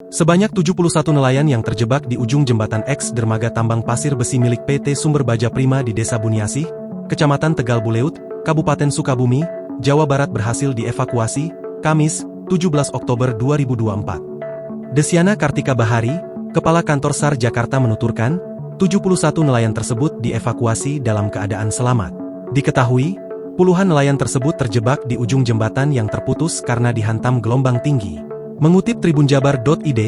Sebanyak 71 nelayan yang terjebak di ujung jembatan X dermaga tambang pasir besi milik PT Sumber Baja Prima di Desa Buniasih, Kecamatan Tegal Buleut, Kabupaten Sukabumi, Jawa Barat berhasil dievakuasi, Kamis, 17 Oktober 2024. Desiana Kartika Bahari, Kepala Kantor SAR Jakarta menuturkan, 71 nelayan tersebut dievakuasi dalam keadaan selamat. Diketahui, puluhan nelayan tersebut terjebak di ujung jembatan yang terputus karena dihantam gelombang tinggi. Mengutip tribunjabar.id,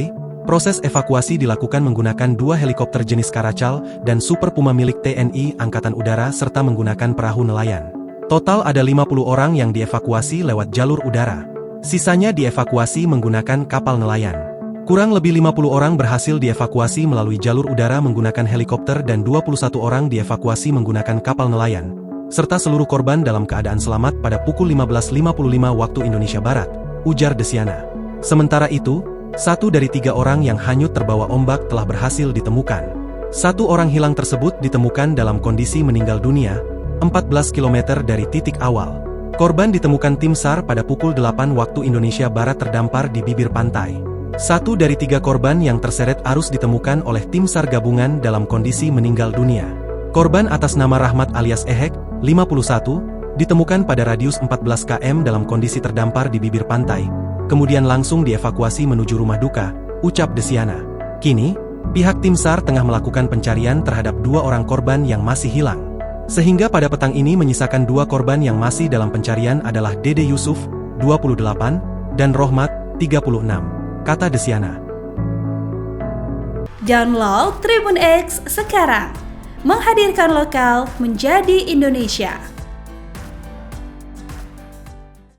proses evakuasi dilakukan menggunakan 2 helikopter jenis Karacal dan Super Puma milik TNI Angkatan Udara serta menggunakan perahu nelayan. Total ada 50 orang yang dievakuasi lewat jalur udara. Sisanya dievakuasi menggunakan kapal nelayan. Kurang lebih 50 orang berhasil dievakuasi melalui jalur udara menggunakan helikopter dan 21 orang dievakuasi menggunakan kapal nelayan, serta seluruh korban dalam keadaan selamat pada pukul 15.55 waktu Indonesia Barat, ujar Desiana. Sementara itu, 1 dari 3 orang yang hanyut terbawa ombak telah berhasil ditemukan. 1 orang hilang tersebut ditemukan dalam kondisi meninggal dunia, 14 km dari titik awal. Korban ditemukan tim SAR pada pukul 8 waktu Indonesia Barat terdampar di bibir pantai. 1 dari 3 korban yang terseret arus ditemukan oleh tim SAR gabungan dalam kondisi meninggal dunia. Korban atas nama Rahmat alias Ehek, 51, ditemukan pada radius 14 km dalam kondisi terdampar di bibir pantai, kemudian langsung dievakuasi menuju rumah duka, ucap Desiana. Kini, pihak tim SAR tengah melakukan pencarian terhadap 2 orang korban yang masih hilang. Sehingga pada petang ini menyisakan 2 korban yang masih dalam pencarian adalah Dede Yusuf, 28, dan Rohmat, 36, kata Desiana. Download Tribun X sekarang, menghadirkan lokal menjadi Indonesia.